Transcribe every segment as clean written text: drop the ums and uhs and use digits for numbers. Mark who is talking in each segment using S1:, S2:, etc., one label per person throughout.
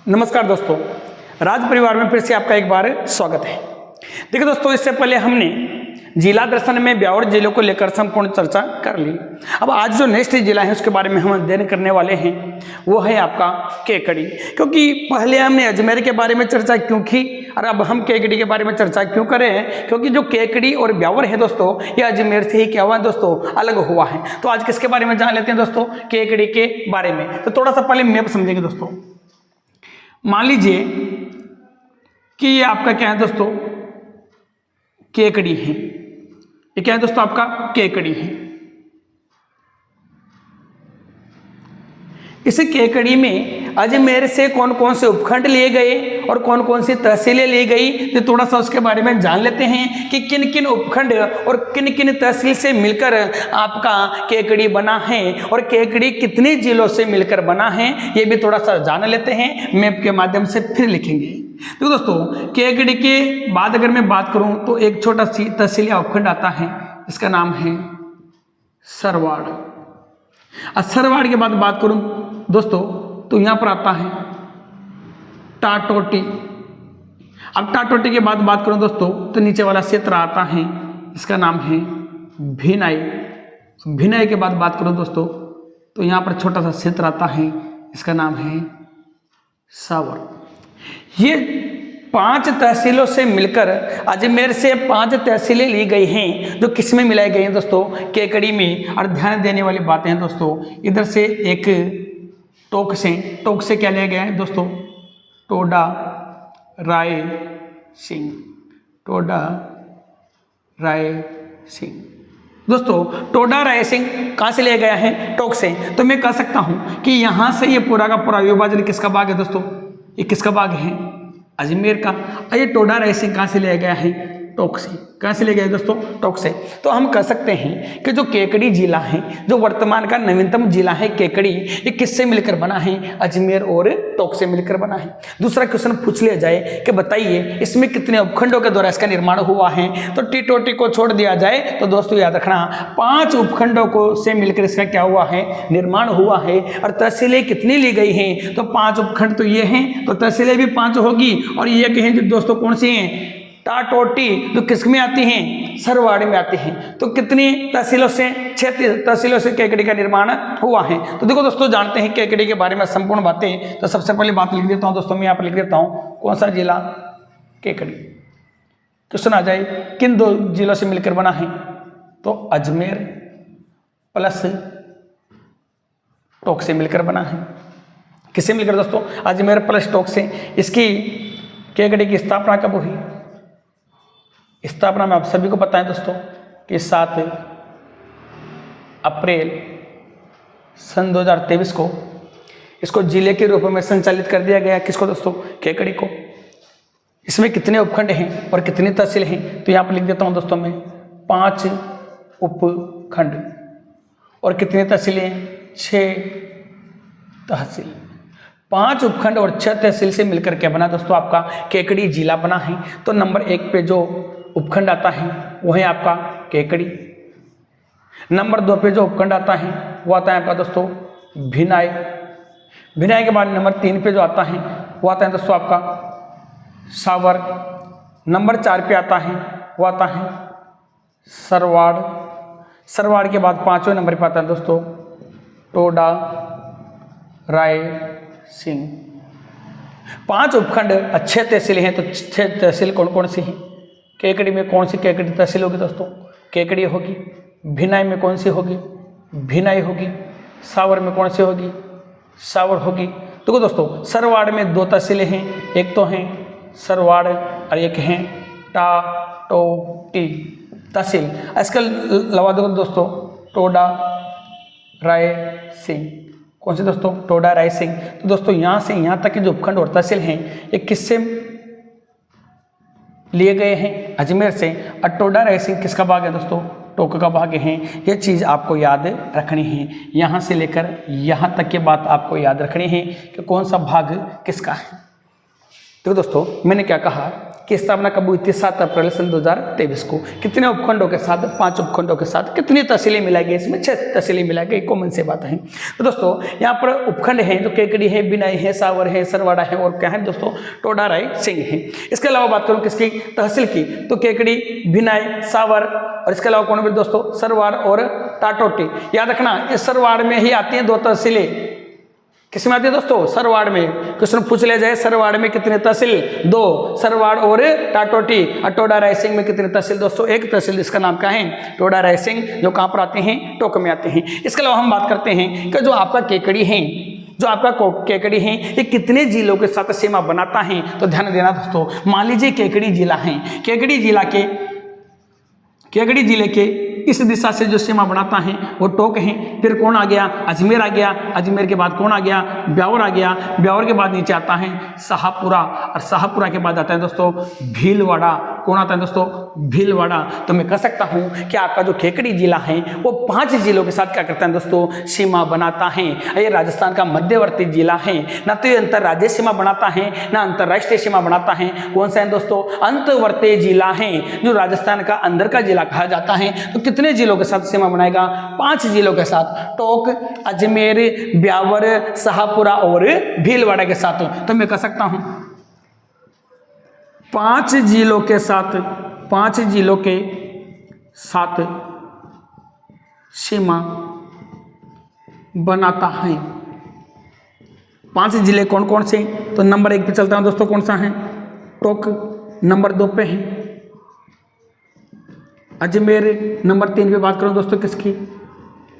S1: नमस्कार दोस्तों, राज परिवार में फिर से आपका एक बार स्वागत है। देखिए दोस्तों, इससे पहले हमने जिला दर्शन में ब्यावर जिलों को लेकर संपूर्ण चर्चा कर ली। अब आज जो नेक्स्ट जिला है उसके बारे में हम अध्ययन करने वाले हैं, वो है आपका केकड़ी। क्योंकि पहले हमने अजमेर के बारे में चर्चा क्यों की और अब हम केकड़ी के बारे में चर्चा क्यों करें, क्योंकि जो केकड़ी और ब्यावर है दोस्तों, ये अजमेर से ही क्या हुआ है दोस्तों, अलग हुआ है। तो आज किसके बारे में जान लेते हैं दोस्तों, केकड़ी के बारे में। तो थोड़ा सा पहले मैप समझेंगे दोस्तों। मान लीजिए कि ये आपका क्या है दोस्तों, केकड़ी है। ये क्या है दोस्तों, आपका केकड़ी है। इस केकड़ी में अजमेर से कौन कौन से उपखंड लिए गए और कौन कौन सी तहसीलें ली गई, तो थोड़ा सा उसके बारे में जान लेते हैं कि किन किन उपखंड और किन किन तहसील से मिलकर आपका केकड़ी बना है और केकड़ी कितने जिलों से मिलकर बना है, ये भी थोड़ा सा जान लेते हैं। मैप के माध्यम से फिर लिखेंगे। तो दोस्तों, केकड़ी के बाद अगर मैं बात करूं तो एक छोटा सी तहसील या उपखंड आता है, इसका नाम है सरवाड़। और सरवाड़ के बाद बात करूं दोस्तों तो यहां पर आता है टाटोटी। अब टाटोटी के बाद बात करूं दोस्तों तो नीचे वाला क्षेत्र आता है, इसका नाम है भिनाई। भिनाई के बाद बात करूं दोस्तों तो यहां पर छोटा सा क्षेत्र आता है, इसका नाम है सावर। ये 5 तहसीलों से मिलकर अजमेर से 5 तहसीलें ली गई हैं, जो किस में मिलाई गई हैं दोस्तों, केकड़ी में। और ध्यान देने वाली बातें हैं दोस्तों, इधर से एक टोक से क्या लिया गया है दोस्तों, टोडा राय सिंह। टोडा राय सिंह दोस्तों, टोडा राय सिंह कहाँ से लिया गया है, टोक से। तो मैं कह सकता हूँ कि यहाँ से ये पूरा का पूरा विभाजन किसका भाग है दोस्तों, ये किसका भाग है, अजमेर का। ये टोडा राय सिंह कहाँ से लिया गया है, टोक से। कहाँ से ले गए दोस्तों, टोक से। तो हम कह सकते हैं कि जो केकड़ी जिला है, जो वर्तमान का नवीनतम जिला है केकड़ी, ये किससे मिलकर बना है, अजमेर और टोक से मिलकर बना है। दूसरा क्वेश्चन पूछ लिया जाए कि बताइए इसमें कितने उपखंडों के द्वारा इसका निर्माण हुआ है, तो टी-टोटी को छोड़ दिया जाए तो दोस्तों याद रखना 5 उपखंडों को से मिलकर इसका क्या हुआ है, निर्माण हुआ है। और तहसीलें कितनी ली गई हैं, तो 5 उपखंड तो ये हैं, तो तहसीलें भी 5 होगी। और ये कहें जो दोस्तों कौन सी हैं, टाटोटी, जो किस में आती हैं, सरवाड़ में आती हैं। तो कितनी तहसीलों से, 6 तहसीलों से केकड़ी का निर्माण हुआ है। तो देखो दोस्तों, जानते हैं केकड़ी के बारे में संपूर्ण बातें। तो सबसे पहले बात लिख देता हूं दोस्तों, मैं यहाँ पर लिख देता हूँ कौन सा जिला, केकड़ी। क्वेश्चन आ जाए किन 2 जिलों से मिलकर बना है, तो अजमेर प्लस टोक से मिलकर बना है। किससे मिलकर दोस्तों, अजमेर प्लस टोक से। इसकी केकड़ी की स्थापना कब हुई, स्थापना में आप सभी को पता है दोस्तों कि 7 अप्रैल सन 2023 को इसको जिले के रूप में संचालित कर दिया गया। किसको दोस्तों, केकड़ी को। इसमें कितने उपखंड हैं और कितनी तहसील हैं, तो यहाँ पर लिख देता हूँ दोस्तों मैं 5 उपखंड और कितनी तहसीलें, 6 तहसील। 5 उपखंड और 6 तहसील से मिलकर क्या बना दोस्तों, आपका केकड़ी जिला बना है। तो नंबर 1 पे जो उपखंड आता है वो है आपका केकड़ी। नंबर 2 पे जो उपखंड आता है वो आता है आपका दोस्तों भिनाई। भिनाई के बाद नंबर 3 पे जो आता है वो आता है दोस्तों आपका सावर। नंबर 4 पे आता है वो आता है सरवाड़। सरवाड़ के बाद 5वें नंबर पे आता है दोस्तों टोडा राय सिंह। 5 उपखंड, अच्छे तहसील हैं। तो 6 तहसील कौन कौन सी हैं, केकड़ी में कौन सी केकड़ी तहसील होगी दोस्तों, केकड़ी होगी। भिनाई में कौन सी होगी, भिनाई होगी। सावर में कौन सी होगी, सावर होगी। तो दोस्तों, सरवाड़ में 2 तहसीलें हैं, एक तो हैं सरवाड़ और एक हैं टाटोटी तहसील। इसके अलावा दोस्तों टोडा राय सिंह, कौन से दोस्तों, टोडा राय सिंह। तो दोस्तों यहाँ से यहाँ तक के जो उपखंड और तहसील हैं ये किससे लिए गए हैं, अजमेर से। और टोडा राय सिंह किसका भाग है दोस्तों, टोक का भाग है। ये चीज़ आपको याद रखनी है, यहाँ से लेकर यहाँ तक की बात आपको याद रखनी है कि कौन सा भाग किसका है। तो दोस्तों मैंने क्या कहा की स्थापना कब हुई थी? 7 अप्रैल सन 2023 को। कितने उपखंडों के साथ? 5 उपखंडों के साथ। कितनी तहसीलें मिलाई गई इसमें? 6 तहसीलें मिलाई गई। कॉमन से बात है। तो दोस्तों यहाँ पर उपखंड है तो केकड़ी है, बिनाई है, सावर है, सरवाड़ा है और क्या है दोस्तों? टोडा रायसिंह है। इसके अलावा बात करूँ किसकी? तहसील की, तो केकड़ी, बिनाई, सावर और इसके अलावा कौन भी दोस्तों? सरवाड़ और टाटोटी। याद रखना इस सरवाड़ में ही आती हैं 2 तहसीलें। किसमें आती है दोस्तों? सरवाड़ में। क्वेश्चन पूछ लिया जाए सरवाड़ में कितने तहसील? 2, सरवाड़ और टाटोटी। और टोडा रायसिंह में कितने तहसील दोस्तों? 1 तहसील, जिसका नाम क्या है? टोडा रायसिंह, जो कहाँ पर आते हैं? टोक में आते हैं। इसके अलावा हम बात करते हैं कि जो आपका केकड़ी है, जो आपका केकड़ी है ये कितने जिलों के साथ सीमा बनाता है? तो ध्यान देना दोस्तों, मान लीजिए केकड़ी जिला है, केकड़ी जिले के इस दिशा से जो सीमा बनाता है वो टोक है। फिर कौन आ गया? अजमेर आ गया। अजमेर के बाद कौन आ गया? ब्यावर आ गया। ब्यावर के बाद नीचे आता है शाहपुरा और शाहपुरा के बाद आता है दोस्तों भीलवाड़ा। कौन आता है दोस्तों? भीलवाड़ा। तो मैं कह सकता हूं कि आपका जो केकड़ी जिला है वो 5 जिलों के साथ क्या करता है दोस्तों? सीमा बनाता है। ये राजस्थान का मध्यवर्ती जिला है। ना तो ये अंतर्राज्यीय सीमा बनाता है ना अंतर्राष्ट्रीय सीमा बनाता है। कौन सा है दोस्तों? अंतर्वर्तीय जिला है, जो राजस्थान का अंदर का जिला कहा जाता है। तो कितने जिलों के साथ सीमा बनाएगा? 5 जिलों के साथ, टोक, अजमेर, ब्यावर, शाहपुरा और भीलवाड़ा के साथ। तो मैं कह सकता हूं 5 जिलों के साथ सीमा बनाता है। 5 जिले कौन कौन से? तो नंबर 1 पे चलता हूं दोस्तों, कौन सा है? टोक। नंबर 2 पे है अजमेर। नंबर 3 पे बात करूं दोस्तों किसकी?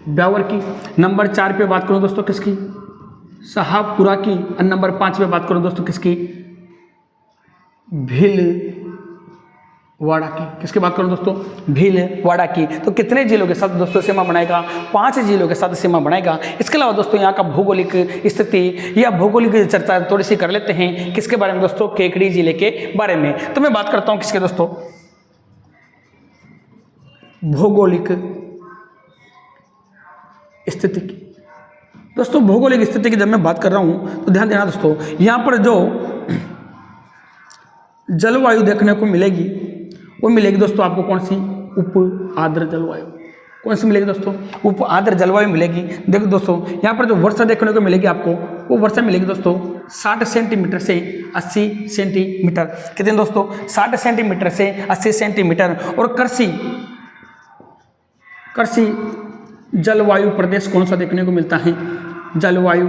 S1: ब्यावर की। नंबर 4 पे बात करूं दोस्तों किसकी? शाहपुरा की। और नंबर 5 पे बात करूं दोस्तों किसकी? भीलवाड़ा की। किसकी बात करूं दोस्तों? भीलवाड़ा की। तो कितने जिलों के साथ दोस्तों सीमा बनाएगा? 5 जिलों के साथ सीमा बनाएगा। इसके अलावा दोस्तों यहाँ का भौगोलिक स्थिति या भौगोलिक चर्चा थोड़ी सी कर लेते हैं। किसके बारे में दोस्तों? केकड़ी जिले के बारे में। तो मैं बात करता हूँ किसके दोस्तों? भौगोलिक स्थिति की। दोस्तों भौगोलिक स्थिति की जब मैं बात कर रहा हूं तो ध्यान देना दोस्तों, यहां पर जो जलवायु देखने को मिलेगी वो मिलेगी दोस्तों आपको कौन सी? उप आर्द्र जलवायु। कौन सी मिलेगी दोस्तों? उप आर्द्र जलवायु मिलेगी। देखो दोस्तों यहाँ पर जो वर्षा देखने को मिलेगी आपको, वो वर्षा मिलेगी दोस्तों 60 सेंटीमीटर से 80 सेंटीमीटर। कितने दोस्तों? 60 सेंटीमीटर से 80 सेंटीमीटर। और कृषि जलवायु प्रदेश कौन सा देखने को मिलता है? जलवायु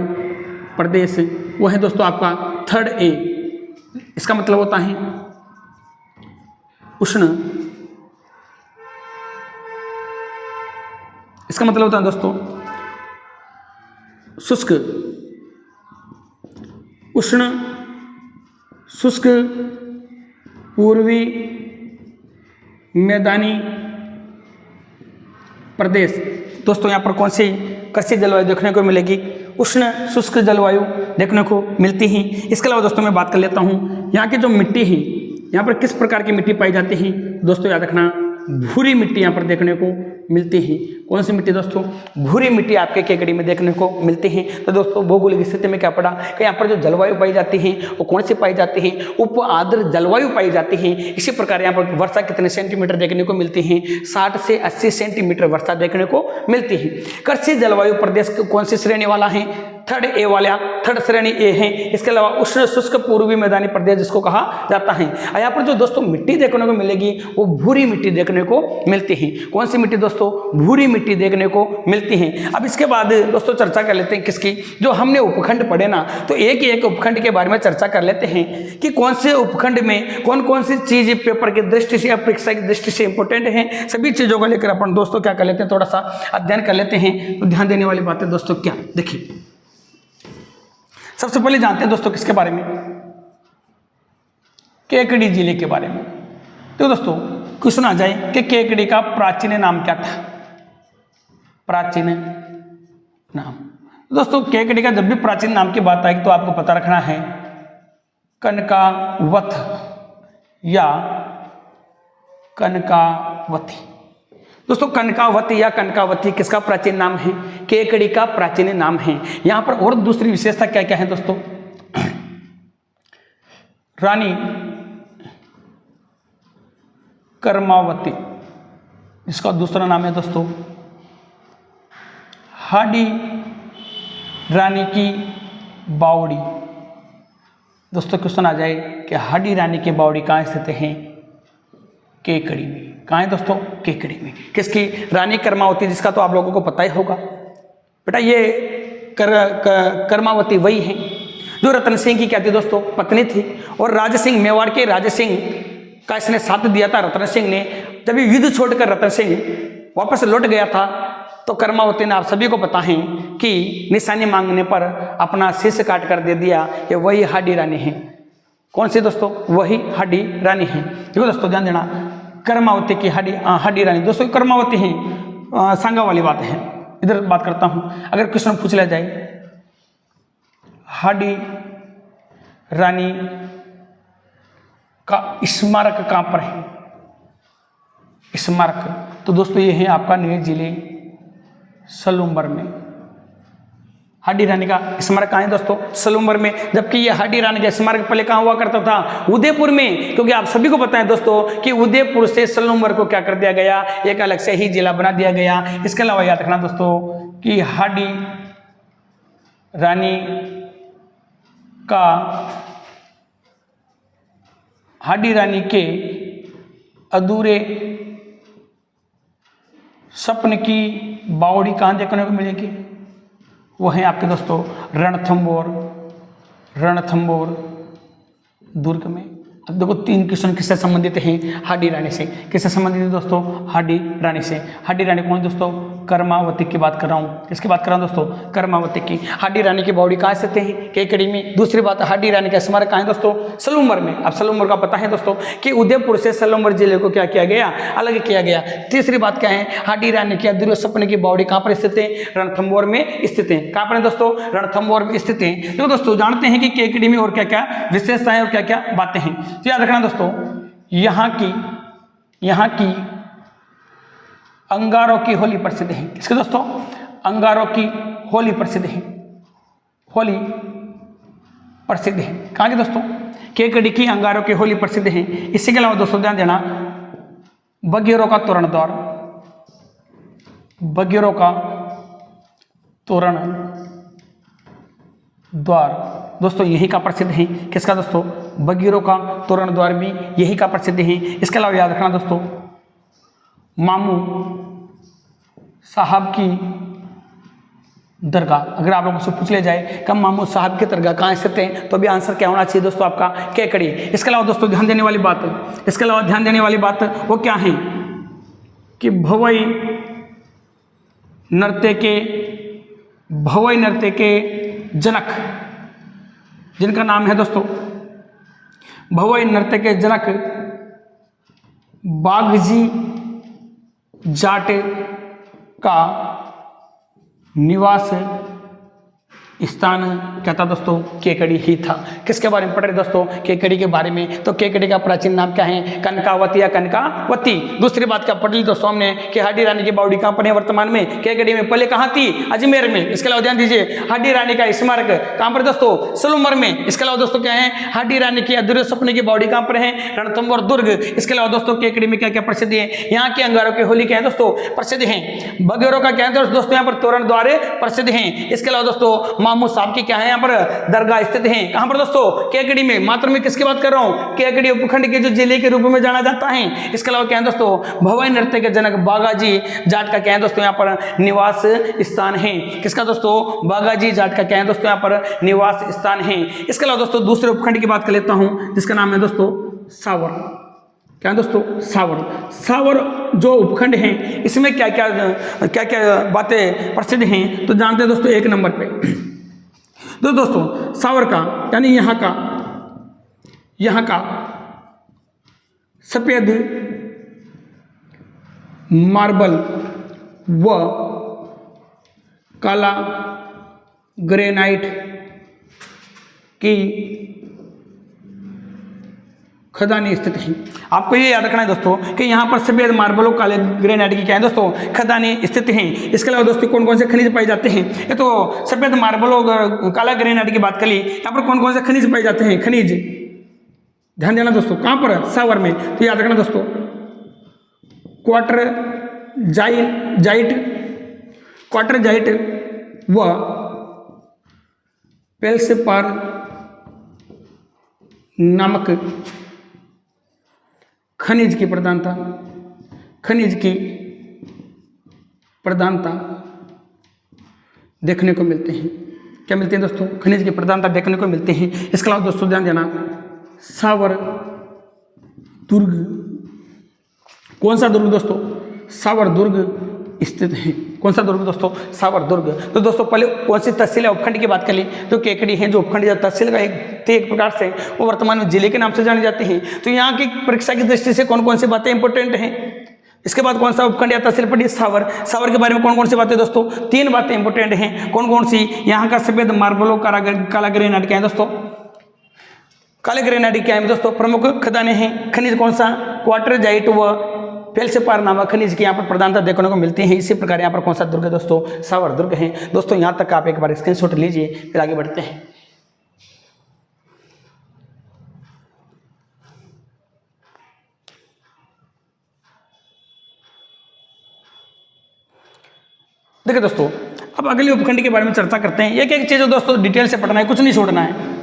S1: प्रदेश वो है दोस्तों आपका 3rd A। इसका मतलब होता है उष्ण। इसका मतलब होता है दोस्तों शुष्क, उष्ण शुष्क पूर्वी मैदानी प्रदेश। दोस्तों यहाँ पर कौन सी कृषि जलवायु देखने को मिलेगी? उष्ण शुष्क जलवायु देखने को मिलती है। इसके अलावा दोस्तों मैं बात कर लेता हूँ यहाँ की जो मिट्टी है, यहाँ पर किस प्रकार की मिट्टी पाई जाती है? दोस्तों याद रखना भूरी मिट्टी यहाँ पर देखने को मिलती है। कौन सी मिट्टी दोस्तों? भूरी मिट्टी आपके केकड़ी में देखने को मिलती है। तो दोस्तों भौगोलिक स्थिति में क्या पड़ा कि यहाँ पर जो जलवायु पाई जाती है वो कौन सी पाई जाती है? उप आर्द्र जलवायु पाई जाती है। इसी प्रकार यहाँ पर वर्षा कितने सेंटीमीटर देखने को मिलती है? 60 से 80 सेंटीमीटर वर्षा देखने को मिलती है। कृषि जलवायु प्रदेश कौन सी श्रेणी वाला है? 3rd A वाला, 3rd श्रेणी A है। इसके अलावा उष्ण शुष्क पूर्वी मैदानी प्रदेश जिसको कहा जाता है। यहाँ पर जो दोस्तों मिट्टी देखने को मिलेगी वो भूरी मिट्टी देखने को मिलती है। कौन सी मिट्टी दोस्तों? भूरी मिट्टी देखने को मिलती है। अब इसके बाद दोस्तों चर्चा कर लेते हैं किसकी? जो हमने उपखंड पढ़े ना, तो एक उपखंड के बारे में चर्चा कर लेते हैं कि कौन से उपखंड में कौन कौन सी चीज पेपर की दृष्टि से या परीक्षा की दृष्टि से इंपॉर्टेंट है। सभी चीजों को लेकर अपन दोस्तों क्या कर लेते हैं? थोड़ा सा अध्ययन कर लेते हैं। तो ध्यान देने वाली बातें दोस्तों क्या? देखिए सबसे पहले जानते हैं दोस्तों किसके बारे में? केकड़ी जिले के बारे में। तो दोस्तों क्वेश्चन आ जाए कि केकड़ी का प्राचीन नाम क्या था? प्राचीन नाम दोस्तों केकड़ी का जब भी प्राचीन नाम की बात आएगी तो आपको पता रखना है कनकावत या कनकावती। दोस्तों कनकावती या कनकावती किसका प्राचीन नाम है? केकड़ी का प्राचीन नाम है। यहां पर और दूसरी विशेषता क्या क्या है दोस्तों? रानी कर्मावती, इसका दूसरा नाम है दोस्तों हाडी रानी की बावड़ी। दोस्तों क्वेश्चन आ जाए कि हाडी रानी की बावड़ी कहाँ स्थित है? केकड़ी में। कहाँ है दोस्तों? केकड़ी में। किसकी? रानी कर्मावती, जिसका तो आप लोगों को पता ही होगा बेटा। ये कर्मावती वही है जो रतन सिंह की क्या थी दोस्तों? पत्नी थी। और राजा सिंह, मेवाड़ के राजा सिंह का इसने साथ दिया था रतन सिंह ने। जब युद्ध छोड़कर रतन सिंह वापस लौट गया था तो कर्मावती ने, आप सभी को पता है कि निशानी मांगने पर अपना शीश काट कर दे दिया। ये वही हाडी रानी है। कौन सी दोस्तों? वही हाडी रानी है। देखो दोस्तों ध्यान देना, कर्मावती की हाडी रानी। दोस्तों कर्मावती है सांगा वाली बात है। इधर बात करता हूं, अगर क्वेश्चन पूछ लिया जाए हाडी रानी का स्मारक कहां पर है? स्मारक तो दोस्तों ये है आपका न्यू जिले सलूम्बर में। हाडी रानी का स्मारक कहाँ है दोस्तों? सलूम्बर में। जबकि ये हाडी रानी का स्मारक पहले कहाँ हुआ करता था? उदयपुर में। क्योंकि आप सभी को पता है दोस्तों कि उदयपुर से सलूम्बर को क्या कर दिया गया? एक अलग से ही जिला बना दिया गया। इसके अलावा याद रखना दोस्तों कि हाडी रानी के अधूरे सपन की बावड़ी कहाँ देखने को मिलेगी? वो है आपके दोस्तों रणथंबोर दुर्ग में। अब देखो 3 क्वेश्चन किससे संबंधित हैं? हाडी रानी से। किससे संबंधित है दोस्तों? हाडी रानी से। हाडी रानी कौन दोस्तों? कर्मावती की बात कर रहा हूँ। किसकी बात कर रहा हूँ दोस्तों? कर्मावती की। हाडी रानी की बावड़ी कहाँ स्थित है? केकड़ी में। दूसरी बात, हाडी रानी का स्मारक कहाँ है दोस्तों? सलूम्बर में। अब सलूम्बर का पता है दोस्तों कि उदयपुर से सलूम्बर जिले को क्या किया गया? अलग किया गया। तीसरी बात क्या है? हाडी रानी की अधूरे सपने की बावड़ी कहाँ पर स्थित है? रणथंबोर में स्थित है। कहाँ पर है दोस्तों? रणथंबोर में स्थित है। तो दोस्तों जानते हैं कि केकड़ी में और क्या क्या विशेषताएं और क्या क्या बातें हैं। तो याद रखना दोस्तों, यहाँ की अंगारों की होली प्रसिद्ध है। किसके दोस्तों? अंगारों की होली प्रसिद्ध है। होली प्रसिद्ध है कहाँ की दोस्तों? केकड़ी की अंगारों की होली प्रसिद्ध है। इसी के अलावा दोस्तों ध्यान देना, बगेरों का तोरण द्वार, बगेरों का तोरण द्वार दोस्तों यही का प्रसिद्ध है। किसका दोस्तों? बगीरों का तोरण द्वार भी यही का प्रसिद्ध है। इसके अलावा याद रखना दोस्तों, मामू साहब की दरगाह। अगर आप लोगों से पूछ लिया जाए कि मामू साहब की दरगाह कहाँ स्थित है, तो अभी आंसर क्या होना चाहिए दोस्तों? आपका केकड़ी। इसके अलावा दोस्तों ध्यान देने वाली बात, वो क्या है कि भवई नृत्य के जनक, जिनका नाम है दोस्तों भवई नृत्य के जनक बागजी जाट का निवास स्थान क्या था दोस्तों? केकड़ी ही था। किसके बारे में पढ़ रहे दोस्तों? केकड़ी के बारे में। तो केकड़ी का प्राचीन नाम क्या है? कनकावती या कनकावती। दूसरी बात क्या पढ़ ली दोस्तों हमने कि हाडी रानी की बावड़ी कहाँ पर है वर्तमान में? केकड़ी में। पहले कहाँ थी? अजमेर में। इसके अलावा ध्यान दीजिए, हाडी रानी का स्मारक कहाँ पर दोस्तों? सलूम्बर में। इसके अलावा दोस्तों क्या है? हाडी रानी की अधूरे सपने की बावड़ी कहाँ पर है? रणथंबोर दुर्ग। इसके अलावा दोस्तों केकड़ी में क्या क्या प्रसिद्ध है? यहाँ के अंगारों की होली क्या है दोस्तों? प्रसिद्ध है। बगेरों का क्या है दोस्तों? यहाँ पर तोरण द्वार प्रसिद्ध है। इसके अलावा दोस्तों मामू साहब की क्या है? यहाँ पर दरगाह स्थित है। कहाँ पर दोस्तों? केकड़ी में। मात्र में किसकी बात कर रहा हूँ? केकड़ी उपखंड के जो जिले के रूप में जाना जाता है। इसके अलावा क्या है दोस्तों? भवाई नृत्य के जनक बागाजी जाट का क्या है दोस्तों? यहाँ पर निवास स्थान है। किसका दोस्तों? बागाजी जाट का क्या है दोस्तों? यहाँ पर निवास स्थान है। इसके अलावा दोस्तों दूसरे उपखंड की बात कर लेता हूँ, जिसका नाम है दोस्तों सावर। क्या है दोस्तों? सावर जो उपखंड है, इसमें क्या क्या बातें प्रसिद्ध हैं तो जानते हैं दोस्तों। 1 नंबर पे तो दोस्तों सावर का यानी यहाँ का सफेद मार्बल व काला ग्रेनाइट की खदानी स्थित है। आपको ये याद रखना है दोस्तों कि यहाँ पर सफेद मार्बल और काले ग्रेनाइट की क्या है दोस्तों? खदानी स्थित हैं। इसके अलावा दोस्तों कौन कौन से खनिज पाए जाते हैं? ये तो सफेद मार्बल और काला ग्रेनाइट की बात कर ली। यहाँ पर कौन कौन से खनिज पाए जाते हैं? खनिज ध्यान देना दोस्तों, कहाँ पर? सावर में। तो याद रखना दोस्तों क्वार्टरजाइट व फेल्सपार नामक खनिज की प्रधानता देखने को मिलते हैं। क्या मिलते हैं दोस्तों? खनिज की प्रधानता देखने को मिलते हैं। इसके अलावा दोस्तों ध्यान देना, सावर दुर्ग, कौन सा दुर्ग दोस्तों? सावर दुर्ग स्थित है। कौन सा दुर्ग दोस्तों? सावर दुर्ग। तो दोस्तों पहले कौन सी तहसील है उपखंड की बात कर लें तो केकड़ी है, जो उपखंड या तहसील का एक प्रकार से वो वर्तमान में जिले के नाम से जाने जाते हैं। तो यहाँ की परीक्षा की दृष्टि से कौन कौन सी बातें इंपॉर्टेंट हैं? इसके बाद कौन सा उपखंड या तहसील पड़ी? सावर। सावर के बारे में कौन कौन सी बातें दोस्तों? 3 बातें इंपॉर्टेंट हैं। कौन कौन सी? यहाँ का सफेद मार्बलों काला ग्रेनाइट क्या है दोस्तों? काले ग्रेनाइट क्या है दोस्तों? प्रमुख खदानें हैं। खनिज कौन सा? क्वार्टरजाइट व फेल्सपार नामक खनिज की यहाँ पर प्रधानता देखने को मिलती है। इसी प्रकार यहाँ पर कौन सा दुर्ग है दोस्तों? सावर दुर्ग है। दोस्तों यहाँ तक आप एक बार स्क्रीनशॉट लीजिए, फिर आगे बढ़ते हैं। देखिए दोस्तों, अब अगले उपखंड के बारे में चर्चा करते हैं। एक एक चीज दोस्तों डिटेल से पढ़ना है, कुछ नहीं छोड़ना है।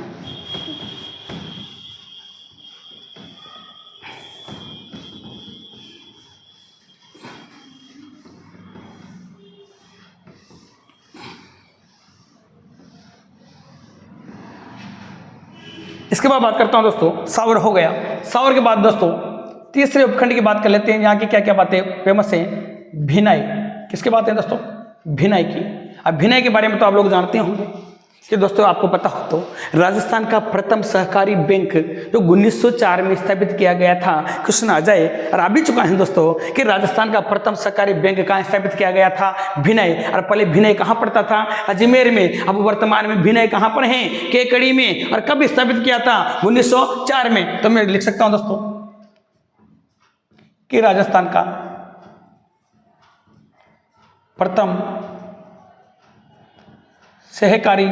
S1: इसके बाद बात करता हूं दोस्तों, सावर हो गया। सावर के बाद दोस्तों तीसरे उपखंड की बात कर लेते हैं। यहाँ की क्या क्या बातें फेमस हैं? भिनई। किसकी बात है दोस्तों? भिनई की। अब भिनई के बारे में तो आप लोग जानते होंगे कि दोस्तों आपको पता हो तो राजस्थान का प्रथम सहकारी बैंक जो 1904 में स्थापित किया गया था, कृष्ण अजय, और आ भी चुका है दोस्तों कि राजस्थान का प्रथम सहकारी बैंक कहाँ स्थापित किया गया था? भिनई। और पहले भिनई कहाँ पड़ता था? अजमेर में। अब वर्तमान में भिनई कहाँ पर है? केकड़ी में। और कब स्थापित किया था? 1904 में। तो मैं लिख सकता हूं दोस्तों कि राजस्थान का प्रथम सहकारी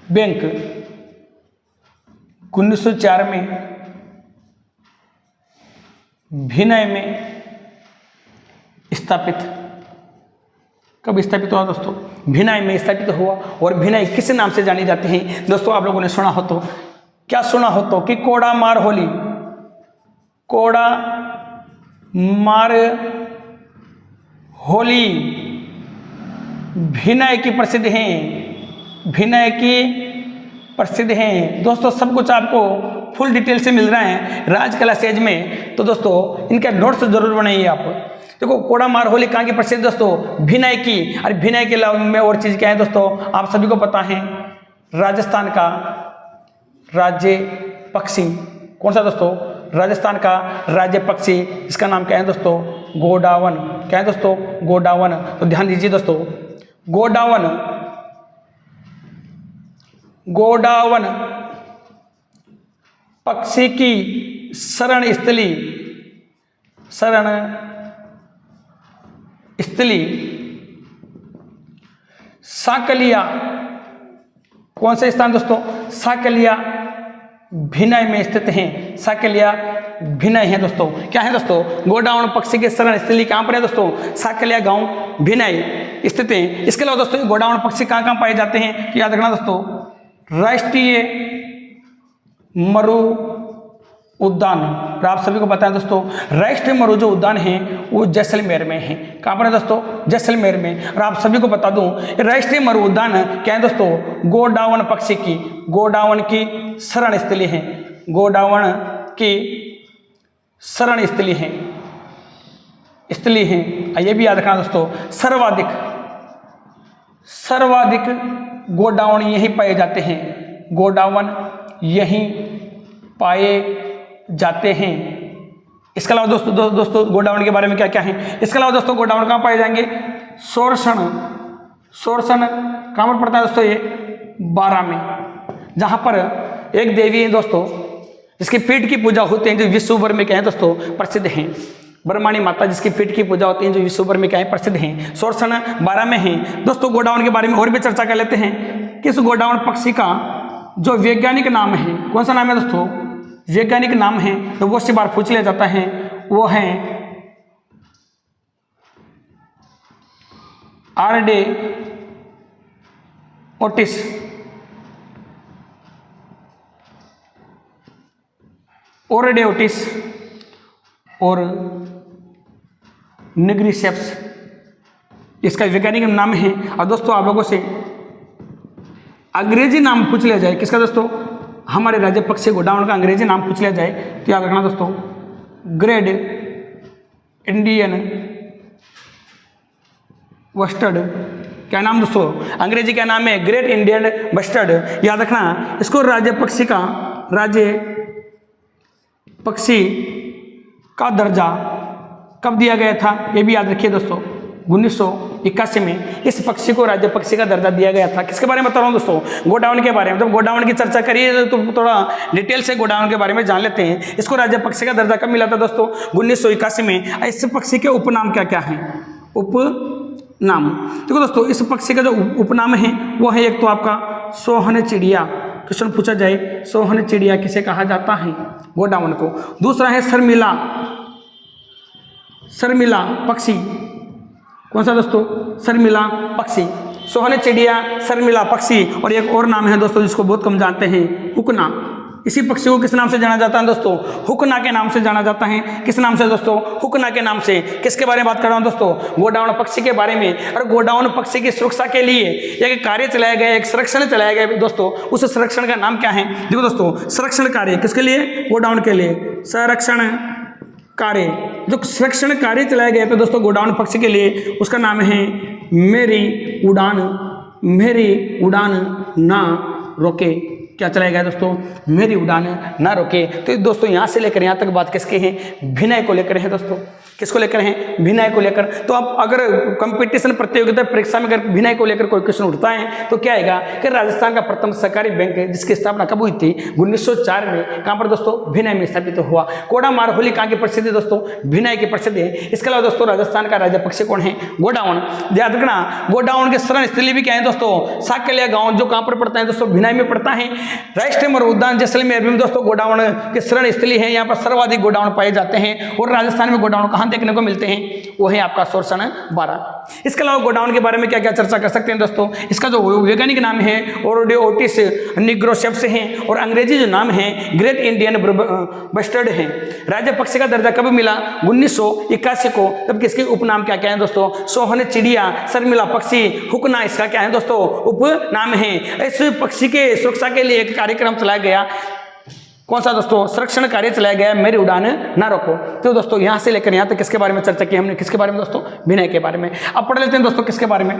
S1: बैंक 1904 में भिनई में स्थापित। कब स्थापित हुआ दोस्तों? भिनई में स्थापित हुआ। और भिनई किस नाम से जानी जाती है दोस्तों? आप लोगों ने सुना हो तो, क्या सुना हो तो कि कोड़ा मार होली, कोड़ा मार होली भिनई की प्रसिद्ध हैं। भिनई की प्रसिद्ध हैं दोस्तों। सब कुछ आपको फुल डिटेल से मिल रहा है राजकला सेज में। तो दोस्तों इनका नोट्स जरूर बनाइए आप। देखो कोड़ा मार होली कहाँ की प्रसिद्ध दोस्तों? भिनई की। और भिनई के अलावा में और चीज़ क्या है दोस्तों? आप सभी को पता है, राजस्थान का राज्य पक्षी कौन सा दोस्तों? राजस्थान का राज्य पक्षी, इसका नाम क्या है दोस्तों? गोडावन। क्या है दोस्तों? गोडावन। तो ध्यान दीजिए दोस्तों, गोडावन, गोडावन पक्षी की शरण स्थली साकलिया। कौन से स्थान दोस्तों? साकलिया भिनई में स्थित हैं। साकलिया भिनई है दोस्तों। क्या है दोस्तों? गोडावन पक्षी के शरण स्थली कहाँ पर है दोस्तों? साकलिया गांव भिनई स्थित हैं। इसके अलावा दोस्तों गोडावन पक्षी कहाँ कहाँ पाए जाते हैं? याद रखना दोस्तों, राष्ट्रीय मरु उद्यान। और आप सभी को पता है दोस्तों, राष्ट्रीय मरु जो उद्यान है वो जैसलमेर में है। कहाँ पर है दोस्तों? जैसलमेर में। और आप सभी को बता दूं, राष्ट्रीय मरु उद्यान क्या है दोस्तों? गोडावन पक्षी की, गोडावन की शरण स्थली है। गोडावन की शरण स्थली है, ये भी याद रखना दोस्तों। सर्वाधिक गोडावन यहीं पाए जाते हैं। गोडावन यहीं पाए जाते हैं। इसके अलावा दोस्तों गोडावन के बारे में क्या क्या है? इसके अलावा दोस्तों गोडावन कहाँ पाए जाएंगे? सोरसन कहाँ पर पड़ता है दोस्तों? ये 12 में, जहाँ पर एक देवी है दोस्तों जिसकी पीठ की पूजा होती है, जो विश्व भर में क्या है दोस्तों? प्रसिद्ध हैं। ब्रह्माणी माता जिसकी पीठ की पूजा होती है, जो विश्व भर में क्या है? प्रसिद्ध हैं। सोरसन 12 में है दोस्तों। गोडावन के बारे में और भी चर्चा कर लेते हैं कि इस गोडावन पक्षी का जो वैज्ञानिक नाम है, कौन सा नाम है दोस्तों? वैज्ञानिक नाम है तो वो से बार पूछ लिया जाता है, वो हैं आरडे ओटिस, ओरडे ओटिस और निग्रिसेप्स, इसका वैज्ञानिक नाम है। और दोस्तों आप लोगों से अंग्रेजी नाम पूछ लिया जाए किसका दोस्तों, हमारे राज्य पक्षी गोडाउन का अंग्रेजी नाम पूछ लिया जाए तो याद रखना दोस्तों, ग्रेट इंडियन बस्टर्ड। क्या नाम दोस्तों, अंग्रेजी क्या नाम है, ग्रेट इंडियन बस्टर्ड। याद रखना इसको राज्य पक्षी का दर्जा कब दिया गया था, ये भी याद रखिए दोस्तों, 1981 में इस पक्षी को राज्य पक्षी का दर्जा दिया गया था। किसके बारे में बता रहा हूँ दोस्तों, गोडाउन के बारे में। जब गोडाउन की चर्चा करिए तो थोड़ा डिटेल से गोडाउन के बारे में जान लेते हैं। इसको राज्य पक्षी का दर्जा कब मिला था दोस्तों, 1981 में। इस पक्षी के उपनाम क्या क्या हैं, उपनाम देखो दोस्तों, इस पक्षी का जो उपनाम है वो है, एक तो आपका सोहन चिड़िया, क्वेश्चन पूछा जाए सोहन चिड़िया किसे कहा जाता है, गोडाउन को। दूसरा है शर्मिला पक्षी, कौन सा दोस्तों, शर्मिला पक्षी, सोहन चिड़िया, शर्मिला पक्षी। और एक और नाम है दोस्तों जिसको बहुत कम जानते हैं, हुकना। इसी पक्षी को किस नाम से जाना जाता है दोस्तों, हुकना के नाम से जाना जाता है। किस नाम से दोस्तों, हुकना के नाम से। किसके बारे में बात कर रहा हूं दोस्तों, गोडाउन पक्षी के बारे में। और गोडाउन पक्षी की सुरक्षा के लिए एक कार्य चलाया गया, एक संरक्षण चलाया गया दोस्तों। उस संरक्षण का नाम क्या है, देखो दोस्तों, संरक्षण कार्य किसके लिए, गोडाउन के लिए संरक्षण कार्य। जो संरक्षण कार्य चलाया गया था दोस्तों गोडाउन पक्षी के लिए, उसका नाम है मेरी उड़ान ना रोके। क्या चलाया गया दोस्तों, मेरी उड़ान ना रोके। तो दोस्तों यहाँ से लेकर यहाँ तक बात किसके हैं, विनय को लेकर है दोस्तों। किसको लेकर है, विनय को लेकर। तो अब अगर कंपटीशन प्रतियोगिता परीक्षा में अगर विनय को लेकर कोई क्वेश्चन उठता है तो क्या आएगा कि राजस्थान का प्रथम सहकारी बैंक है जिसकी स्थापना कब हुई थी, 1904 में। कहाँ पर दोस्तों, विनय में स्थापित हुआ। कोड़ा मारहोली कहाँ की प्रसिद्ध है दोस्तों, विनय की प्रसिद्ध है। इसके अलावा दोस्तों राजस्थान का राज्य पक्षी कौन है, गोडाउन। याद रखना गोडाउन के शरण स्थली भी क्या है दोस्तों, साकलिया गाँव, जो कहाँ पर पड़ता है दोस्तों, विनय में पड़ता है। राष्ट्रीय मर उद्यान जैसलमेर में दोस्तों गोडाउन के शरण स्थली है, यहाँ पर सर्वाधिक गोडाउन पाए जाते हैं। और राजस्थान में गोडाउन कहाँ देखने को मिलते हैं, वो है आपका सोरसन 12। इसके अलावा गोडाउन के बारे में क्या क्या चर्चा कर सकते हैं दोस्तों, इसका जो वैज्ञानिक नाम है ओरडे ओटिस निग्रोसेप्स है, और अंग्रेजी जो नाम है ग्रेट इंडियन बस्टर्ड है। राज्य पक्षी का दर्जा कब मिला, 1981 को। तब किसके उपनाम क्या क्या है दोस्तों, सोहन चिड़िया, शर्मिला पक्षी, हुकना इसका क्या है दोस्तों, उपनाम है। इस पक्षी के सुरक्षा के लिए एक कार्यक्रम चलाया गया, कौन सा दोस्तों, संरक्षण कार्य चलाया गया, मेरी उड़ान ना रोको। तो दोस्तों यहाँ से लेकर यहाँ तक किसके बारे में चर्चा की हमने, किसके बारे में दोस्तों, विनय के बारे में। अब पढ़ लेते हैं दोस्तों किसके बारे में,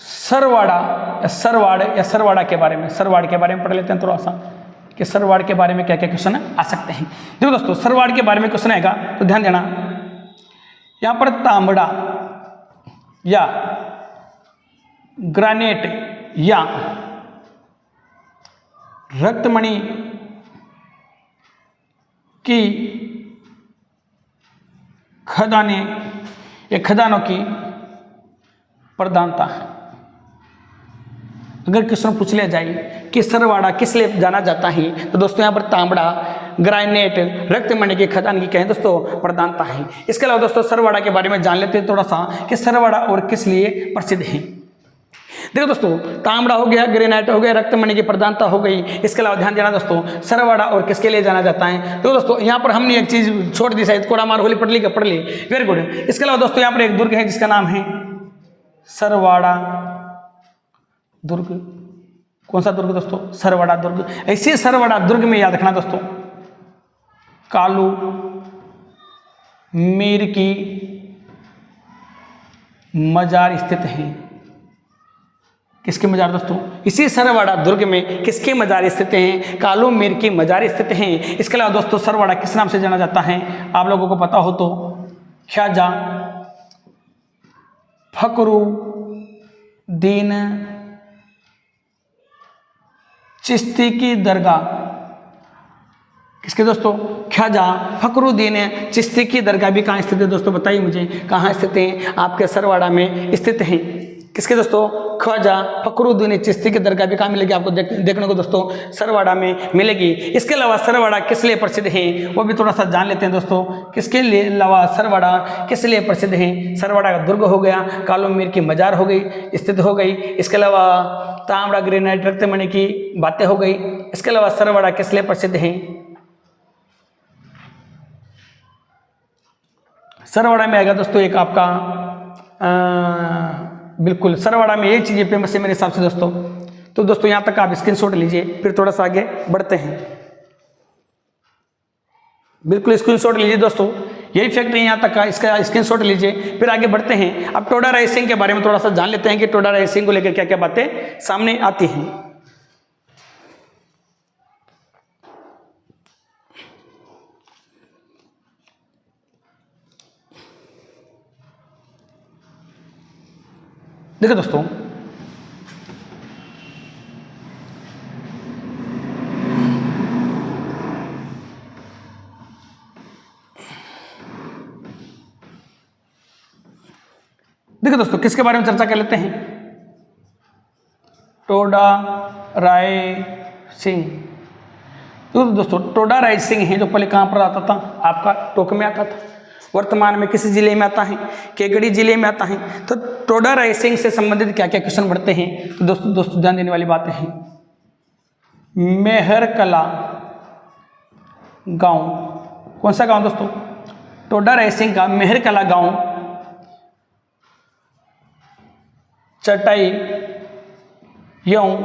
S1: सरवाड़ा के बारे में। सरवाड़ के बारे में पढ़ लेते हैं थोड़ा सा, कि सरवाड़ के बारे में क्या क्या क्वेश्चन आ सकते हैं। देखो दोस्तों सरवाड़ के बारे में क्वेश्चन आएगा तो ध्यान देना, यहाँ पर तांबड़ा या ग्रेनाइट या रक्तमणि की खदानों की प्रधानता है। अगर क्वेश्चन पूछ लिया जाए कि सरवाड़ा किस लिए जाना जाता है तो दोस्तों यहाँ पर तांबड़ा, ग्रेनाइट, रक्तमणि की खदान की क्या है दोस्तों, प्रधानता है। इसके अलावा दोस्तों सरवाड़ा के बारे में जान लेते हैं थोड़ा सा कि सरवाड़ा और किस लिए प्रसिद्ध है। देखो दोस्तों तांबड़ा हो गया, ग्रेनाइट हो गया, रक्तमणि की प्रधानता हो गई। इसके अलावा ध्यान देना दोस्तों सरवाड़ा और किसके लिए जाना जाता है। तो दोस्तों यहाँ पर हमने एक चीज छोड़ दी शायद, कोड़ा मारहोली पढ़ ली, वेरी गुड। इसके अलावा दोस्तों यहाँ पर एक दुर्ग है जिसका नाम है सरवाड़ा दुर्ग। कौन सा दुर्ग दोस्तों, सरवाड़ा दुर्ग। ऐसे सरवाड़ा दुर्ग में याद रखना दोस्तों कालू मीर की मजार स्थित है। किसके मजार दोस्तों, इसी सरवाड़ा दुर्ग में किसके मजार स्थित हैं, कालू मीर की मजार स्थित हैं। इसके अलावा दोस्तों सरवाड़ा किस नाम से जाना जाता है, आप लोगों को पता हो तो ख्वाजा फखरुद्दीन चिश्ती की दरगाह। किसके दोस्तों, ख्वाजा फखरुद्दीन चिश्ती की दरगाह भी कहाँ स्थित है दोस्तों, बताइए मुझे कहाँ स्थित है, आपके सरवाड़ा में स्थित है। किसके दोस्तों, ख्वाजा फखरुद्दीन चिश्ती की दरगाह भी कहाँ मिलेगी आपको देखने को दोस्तों, सरवाड़ा में मिलेगी। इसके अलावा सरवाड़ा किस लिए प्रसिद्ध है वो भी थोड़ा सा जान लेते हैं दोस्तों। किसके लिए अलावा सरवाड़ा किस लिए प्रसिद्ध है, सरवाड़ा का दुर्ग हो गया, कालो मीर की मजार हो गई, स्थित हो गई। इसके अलावा तांबड़ा ग्रेनाइट रक्तमणि की बातें हो गई। इसके अलावा सरवाड़ा किस लिए प्रसिद्ध है, सरवाड़ा में आएगा दोस्तों एक आपका बिल्कुल सरवाड़ा में यही चीज़ें फेमस है मेरे हिसाब से दोस्तों। तो दोस्तों यहाँ तक आप स्क्रीनशॉट लीजिए, फिर थोड़ा सा आगे बढ़ते हैं। बिल्कुल स्क्रीनशॉट लीजिए दोस्तों, यही फैक्ट है यहाँ तक का, इसका स्क्रीनशॉट लीजिए, फिर आगे बढ़ते हैं। अब टोडा राय सिंह के बारे में थोड़ा सा जान लेते हैं कि टोडा राय सिंह को लेकर क्या क्या बातें सामने आती हैं। देखो दोस्तों, देखो दोस्तों किसके बारे में चर्चा कर लेते हैं, टोडा राय सिंह। तो दोस्तों टोडा राय सिंह है जो पहले कहाँ पर आता था, आपका टोक में आता था, वर्तमान में किस जिले में आता है, केकड़ी जिले में आता है। तो टोडा राय सिंह से संबंधित क्या क्या क्वेश्चन बढ़ते हैं, तो दोस्तों ध्यान देने वाली बातें हैं। मेहरकला गांव, कौन सा गांव दोस्तों, टोडा राय सिंह का मेहरकला गांव चटाई यौं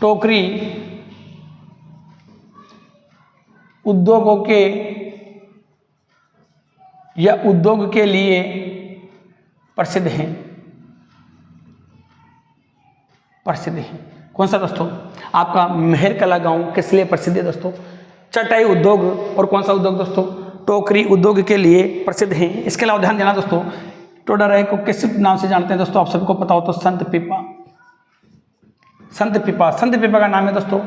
S1: टोकरी उद्योगों के या उद्योग के लिए प्रसिद्ध हैं, प्रसिद्ध है। कौन सा दोस्तों, आपका मेहरकला गांव किस लिए प्रसिद्ध है दोस्तों, चटाई उद्योग और कौन सा उद्योग दोस्तों, टोकरी उद्योग के लिए प्रसिद्ध है। इसके अलावा ध्यान देना दोस्तों, टोडा राय को किस नाम से जानते हैं दोस्तों, आप सबको पता हो तो संत पीपा, संत पीपा, संत पीपा का नाम है दोस्तों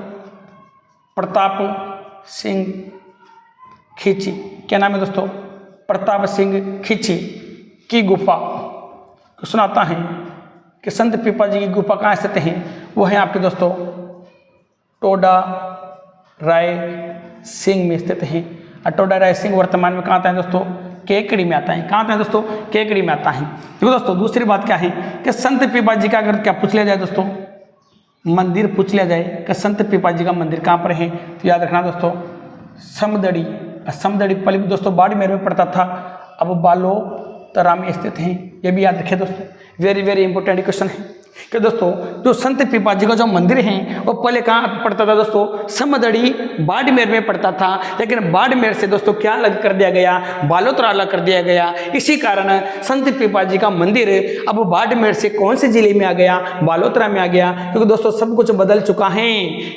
S1: प्रताप सिंह खींची। क्या नाम है दोस्तों, प्रताप सिंह खींची की गुफा। सुनाता है कि संत पीपा जी की गुफा कहाँ स्थित है, वो है आपके दोस्तों टोडा राय सिंह में स्थित है। और टोडा राय सिंह वर्तमान में कहाँ आता है दोस्तों, केकड़ी में आता है। कहाँ आता है दोस्तों, केकड़ी में आता है। देखो दोस्तों दूसरी बात क्या है कि संत पीपा जी का अगर क्या पूछ लिया जाए दोस्तों, मंदिर पूछ लिया जाए कि संत पीपा जी का मंदिर कहाँ पर है, तो याद रखना दोस्तों समदड़ी, समदड़ी पहले दोस्तों बाड़मेर में पड़ता था, अब बालोतरा में स्थित है। ये भी याद रखिए दोस्तों, वेरी वेरी इंपॉर्टेंट क्वेश्चन है कि दोस्तों जो संत पीपा जी का जो मंदिर है वो पहले कहाँ पड़ता था दोस्तों, समदड़ी बाड़मेर में पड़ता था, लेकिन बाड़मेर से दोस्तों क्या अलग कर दिया गया, बालोतरा अलग कर दिया गया। इसी कारण संत पीपा जी का मंदिर अब बाड़मेर से कौन से जिले में आ गया, बालोतरा में आ गया। क्योंकि दोस्तों सब कुछ बदल चुका है।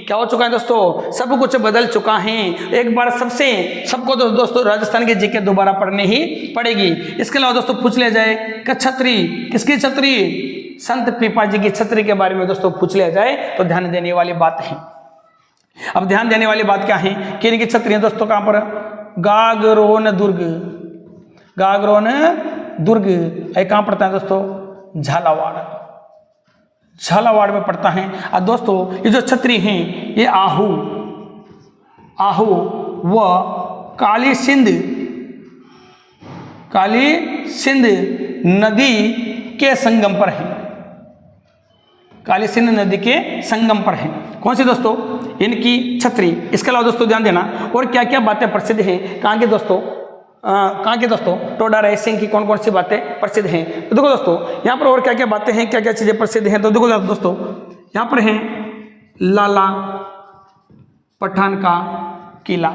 S1: क्या हो चुका है दोस्तों, सब कुछ बदल चुका है। एक बार सबको दोस्तों राजस्थान की जीके दोबारा पढ़नी ही पड़ेगी। इसके अलावा दोस्तों पूछ लिया जाए कि छतरी, किसकी छतरी, संत पीपा जी की छतरी के बारे में दोस्तों पूछ लिया जाए तो ध्यान देने वाली बात है। अब ध्यान देने वाली बात क्या है कि इनकी छतरी है दोस्तों कहां पर, गागरोन दुर्ग, गागरोन दुर्ग कहां पड़ता है दोस्तों, झालावाड़, झालावाड़ में पड़ता है। और दोस्तों ये जो छतरी हैं ये आहू व काली सिंध नदी के संगम पर है, काली सिंध नदी के संगम पर है। कौन सी दोस्तों, इनकी छतरी। इसके अलावा दोस्तों ध्यान देना और क्या क्या बातें प्रसिद्ध हैं, कहाँ के दोस्तों टोडा राय सिंह की कौन कौन सी बातें प्रसिद्ध हैं। तो देखो दोस्तों यहाँ पर और क्या क्या बातें हैं, क्या क्या चीज़ें प्रसिद्ध हैं। तो देखो दोस्तों यहाँ पर है लाला पठान का किला,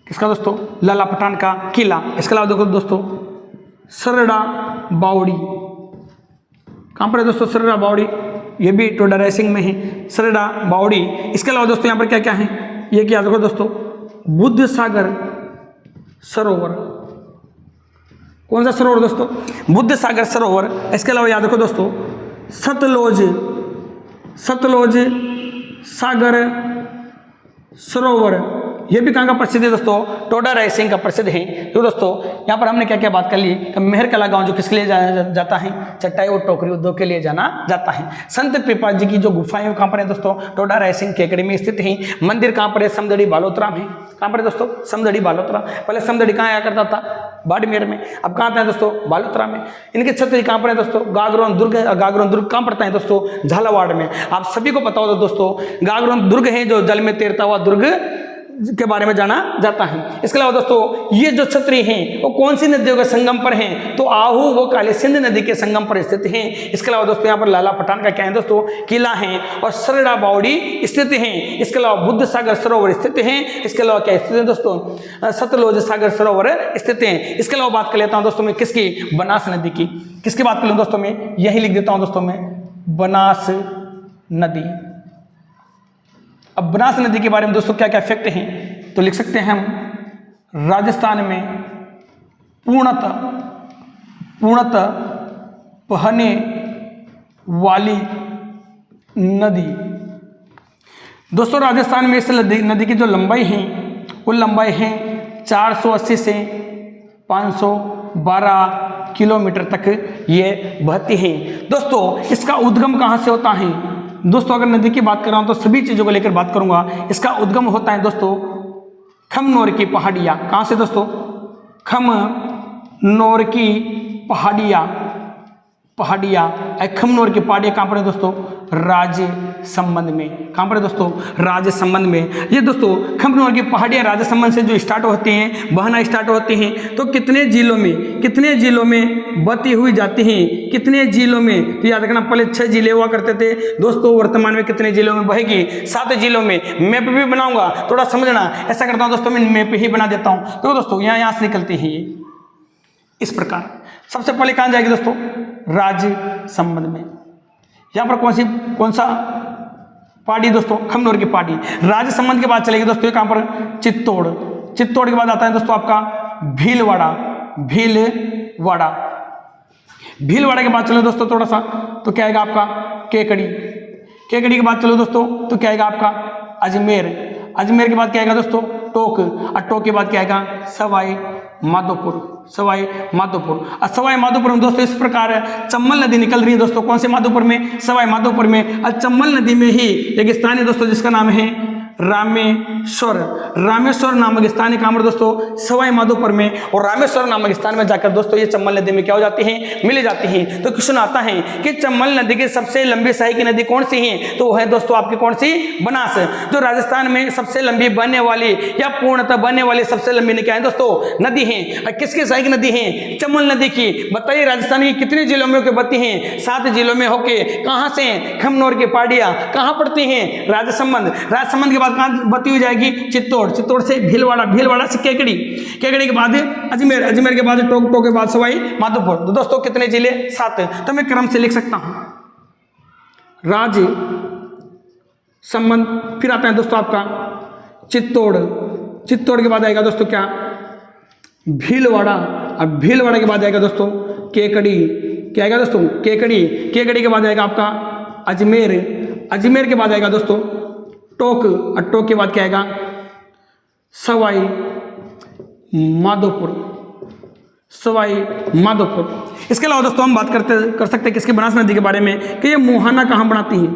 S1: किसका दोस्तों, लाला पठान का किला। इसके अलावा देखो दोस्तों सरड़ा बावड़ी, कहाँ पर है दोस्तों सरड़ा बावड़ी, ये भी टोडा राय सिंह में है सरड़ा बावड़ी। इसके अलावा दोस्तों यहाँ पर क्या क्या है, ये क्या देखो दोस्तों बुद्ध सागर सरोवर, कौन सा सरोवर दोस्तों, बुद्ध सागर सरोवर। इसके अलावा याद रखो दोस्तों सतलोज सागर सरोवर, ये भी कहाँ का प्रसिद्ध है दोस्तों, टोडा रायसिंह का प्रसिद्ध है। तो दोस्तों यहाँ पर हमने क्या क्या बात कर ली कि मेहरकला गांव जो किसके लिए जाता है, चटाई और टोकरी उद्योग के लिए जाना जाता है। संत पिपा जी की जो गुफाएं वो कहाँ पर है दोस्तों, टोडा रायसिंह केकड़ी में स्थित है। मंदिर कहाँ पर है, समदड़ी बालोतरा में। कहाँ पर है दोस्तों, समदड़ी बालोतरा। पहले समदड़ी कहाँ आया करता था, बाड़मेर में, अब कहाँ आता है दोस्तों, बालोतरा में। इनके छत्र कहाँ पर है दोस्तों, गागरोन दुर्ग। गागरोन दुर्ग कहाँ पड़ता है दोस्तों, झालावाड़ में। आप सभी को पता होगा दोस्तों, गागरोन दुर्ग है जो जल में तैरता हुआ दुर्ग के बारे में जाना जाता है। इसके अलावा दोस्तों ये जो छतरी हैं वो कौन सी नदियों के संगम पर हैं, तो आहू वो काली सिंध नदी के संगम पर स्थित हैं। इसके अलावा दोस्तों यहाँ पर लाला पठान का क्या है दोस्तों, किला है और सरड़ा बावड़ी स्थित हैं। इसके अलावा बुद्ध सागर सरोवर स्थित हैं। इसके अलावा क्या स्थित है दोस्तों, सतलुज सागर सरोवर स्थित हैं। इसके अलावा बात कर लेता हूँ दोस्तों मैं किसकी, बनास नदी की। किसकी बात कर लूँ दोस्तों मैं, यही लिख देता हूँ दोस्तों मैं, बनास नदी। अब बनास नदी के बारे में दोस्तों क्या क्या फैक्ट हैं, तो लिख सकते हैं हम, राजस्थान में पूर्णतः बहने वाली नदी। दोस्तों राजस्थान में इस नदी की जो लंबाई है वो लंबाई है 480 से 512 किलोमीटर तक ये बहती है। दोस्तों इसका उद्गम कहाँ से होता है दोस्तों, अगर नदी की बात कर रहा हूं तो सभी चीजों को लेकर बात करूंगा। इसका उद्गम होता है दोस्तों खमनोर की पहाड़ियां। कहां से दोस्तों, खमनोर की पहाड़ियां। खमनोर की पहाड़ियां कहां पर है दोस्तों, राजसमंद में। कहां पर है दोस्तों, राजसमंद में। ये दोस्तों खमनोर की पहाड़ियां राजसमंद से जो स्टार्ट होती हैं, बहना स्टार्ट होती हैं, तो कितने जिलों में बहती हुई जाती हैं, कितने जिलों में, तो याद रखना पहले 6 जिले हुआ करते थे दोस्तों, वर्तमान में कितने जिलों में बहेगी, 7 जिलों में। मैप भी बनाऊंगा, थोड़ा समझना। ऐसा करता हूं दोस्तों मैं मैप ही बना देता हूं। तो दोस्तों यहाँ से निकलती है ये इस प्रकार। सबसे पहले कहां जाएगी दोस्तों, राजसमंद में। यहां पर कौन सा पहाड़ी दोस्तों, खमनोर की पहाड़ी। राजसमंद के बाद चलेगी दोस्तों कहां पर, चित्तौड़ के बाद आता है दोस्तों आपका भीलवाड़ा के बाद चलो दोस्तों थोड़ा सा, तो क्या आएगा आपका केकड़ी के बाद चलो दोस्तों तो क्या आएगा आपका अजमेर के बाद क्या आएगा दोस्तों, टोक, और टोक के बाद क्या आएगा सवाई माधोपुर। सवाई माधोपुर में दोस्तों इस प्रकार चम्बल नदी निकल रही है दोस्तों, कौन से माधोपुर में, सवाई माधोपुर में। और चम्बल नदी में ही एक स्थान है दोस्तों जिसका नाम है रामेश्वर नामक स्थान है कहां पर दोस्तों, सवाई माधोपुर में। और रामेश्वर नामक स्थान में जाकर दोस्तों ये चम्बल नदी में क्या हो जाती हैं, मिल जाती हैं। तो क्वेश्चन आता है कि चम्बल नदी की सबसे लंबी सहायकी नदी कौन सी है, तो वो है दोस्तों आपकी कौन सी, बनास। जो राजस्थान में सबसे लंबी बहने वाली या पूर्णतः बहने वाली सबसे लंबी क्या है दोस्तों, नदी है। और किसकी सहायक नदी है, चम्बल नदी की। बताइए राजस्थान की कितने जिलों में होकर बहती हैं, 7 जिलों में होके। कहां से, खमनोर की पहाड़ियां कहां पड़ती हैं, राजसमंद के बाद कहां बहती हुई जाएगी, चित्तौड़ से भीलवाड़ा से केकड़ी के बाद अजमेर के बाद टोक के बाद सवाई माधोपुर। तो दोस्तों कितने जिले, 7। तो मैं क्रम से लिख सकता हूं, राजसमंद, फिर आता है दोस्तों आपका चित्तौड़ के बाद आएगा दोस्तों क्या, भीलवाड़ा, और भीलवाड़ा के बाद आएगा दोस्तों केकड़ी। क्या आएगा दोस्तों, केकड़ी के बाद आएगा आपका अजमेर के बाद आएगा दोस्तों टोक, और टोक के बाद क्या आएगा सवाई माधोपुर। इसके अलावा दोस्तों हम बात कर सकते हैं किसकी, बनास नदी के बारे में, कि ये मुहाना कहाँ बनाती है,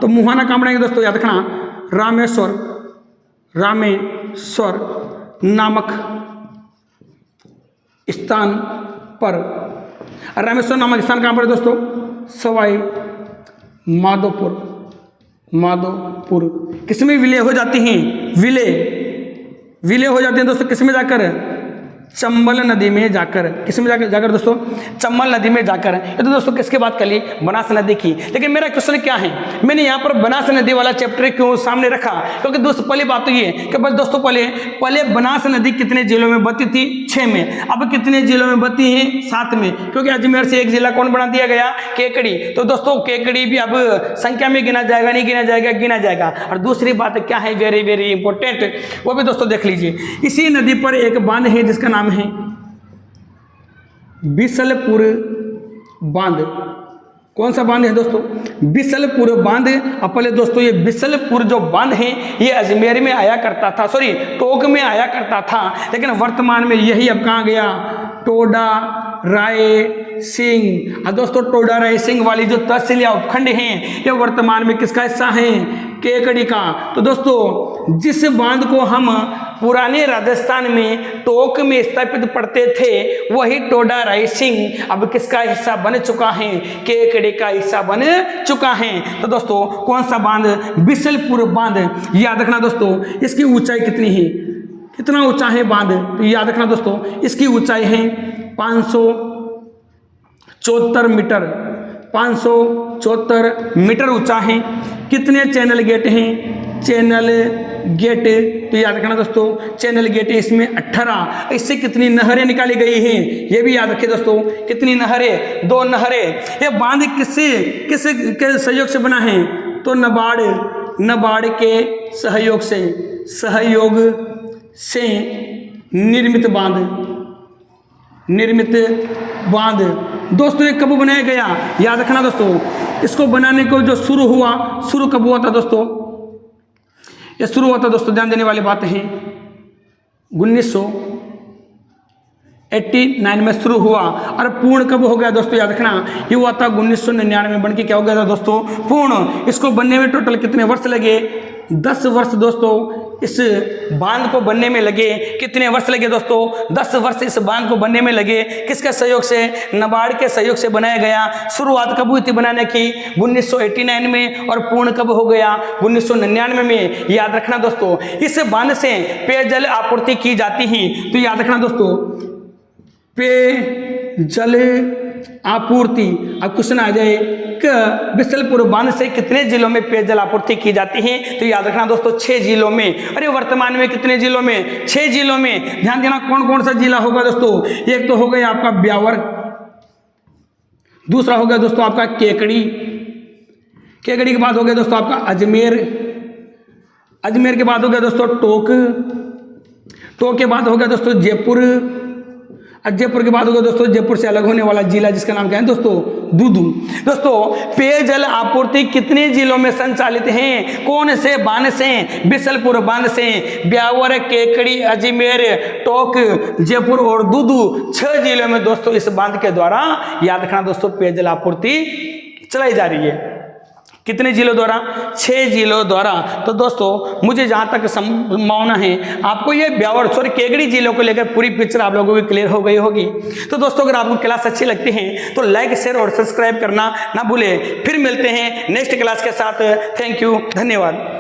S1: तो मुहाना कहाँ बनाएंगे दोस्तों, याद रखना रामेश्वर नामक स्थान पर। रामेश्वर नामक स्थान कहाँ पर है दोस्तों, सवाई माधोपुर। किसमें विलय हो जाती हैं, विलय हो जाते हैं दोस्तों किसमें जाकर, चंबल नदी में जाकर। किसमें जाकर दोस्तों, चंबल नदी में जाकर। ये तो दोस्तों किसकी बात कर ली, बनास नदी की। लेकिन मेरा क्वेश्चन क्या है, मैंने यहाँ पर बनास नदी वाला चैप्टर क्यों सामने रखा, क्योंकि दोस्तों पहली बात तो ये कि बस दोस्तों पहले बनास नदी कितने जिलों में बहती थी, 6 में। अब कितने जिलों में बहती है, 7 में, क्योंकि अजमेर से एक जिला कौन बना दिया गया, केकड़ी। तो दोस्तों केकड़ी भी अब संख्या में गिना जाएगा, नहीं गिना जाएगा, गिना जाएगा। और दूसरी बात क्या है, वेरी वेरी इंपॉर्टेंट, वो भी दोस्तों देख लीजिए। इसी नदी पर एक बांध है जिसका नाम है बिसलपुर बांध। कौन सा बांध है दोस्तों? बिसलपुर बांध। अब पहले दोस्तों ये बिसलपुर जो बांध है ये अजमेर में आया करता था, सॉरी टोंक में आया करता था, लेकिन वर्तमान में यही अब कहाँ गया? टोडा राय सिंह। अब दोस्तों टोडा राय सिंह वाली जो तहसील या उपखंड हैं ये वर्तमान में किसका हिस्सा है? केकड़ी का। तो दोस्तों जिस बांध को हम पुराने राजस्थान में टोंक में स्थापित पढ़ते थे वही टोडा राय सिंह अब किसका हिस्सा बन चुका है? केकड़ी का हिस्सा बन चुका है। तो दोस्तों कौन सा बांध? बिसलपुर बांध। याद रखना दोस्तों इसकी ऊंचाई कितनी है? कितना ऊंचा है बांध? तो याद रखना दोस्तों इसकी ऊंचाई है 574 मीटर। 574 मीटर ऊंचा है। कितने चैनल गेट हैं? चैनल गेट, तो याद रखना दोस्तों चैनल गेट है इसमें 18। इससे कितनी नहरें निकाली गई हैं ये भी याद रखिए दोस्तों। कितनी नहरें? 2 नहरें। ये बांध किस के सहयोग से बना है? तो नाबार्ड के सहयोग से निर्मित बांध। दोस्तों ये कब बनाया गया? याद रखना दोस्तों इसको बनाने को जो शुरू कब हुआ था दोस्तों? ये शुरू हुआ था दोस्तों, ध्यान देने वाली बात है 1989 में शुरू हुआ। और पूर्ण कब हो गया दोस्तों? याद रखना ये हुआ था 1999 में बन के क्या हो गया था दोस्तों? पूर्ण। इसको बनने में टोटल कितने वर्ष लगे? 10 वर्ष दोस्तों इस बांध को बनने में लगे। कितने वर्ष लगे दोस्तों? 10 वर्ष इस बांध को बनने में लगे। किसके सहयोग से? नाबार्ड के सहयोग से बनाया गया। शुरुआत कब हुई थी बनाने की? 1989 में। और पूर्ण कब हो गया? 1999 में। याद रखना दोस्तों इस बांध से पेयजल आपूर्ति की जाती है। तो याद रखना दोस्तों पेयजल आपूर्ति। अब क्वेश्चन आ जाए बिसलपुर बांध से कितने जिलों में पेयजल आपूर्ति की जाती है? तो याद रखना दोस्तों 6 जिलों में। अरे वर्तमान में कितने जिलों में? 6 जिलों में। ध्यान देना कौन कौन सा जिला होगा दोस्तों? एक तो हो गया आपका ब्यावर, दूसरा हो गया दोस्तों आपका केकड़ी के बाद हो गया दोस्तों आपका अजमेर के बाद हो गया दोस्तों टोंक के बाद हो गया दोस्तों जयपुर के बाद होगा दोस्तों जयपुर से अलग होने वाला जिला जिसका नाम क्या है दोस्तों? दूदू। दोस्तों पेयजल आपूर्ति कितने जिलों में संचालित हैं? कौन से बांध से? बिसलपुर बांध से। ब्यावर, केकड़ी, अजमेर, टोंक, जयपुर और दूदू 6 जिलों में दोस्तों इस बांध के द्वारा याद रखना दोस्तों पेयजल आपूर्ति चलाई जा रही है। कितने जिलों द्वारा? 6 जिलों द्वारा। तो दोस्तों मुझे जहां तक संभावना है आपको ये ब्यावर केकड़ी जिलों को लेकर पूरी पिक्चर आप लोगों की क्लियर हो गई होगी। तो दोस्तों अगर आपको क्लास अच्छी लगती है तो लाइक शेयर और सब्सक्राइब करना ना भूले। फिर मिलते हैं नेक्स्ट क्लास के साथ। थैंक यू, धन्यवाद।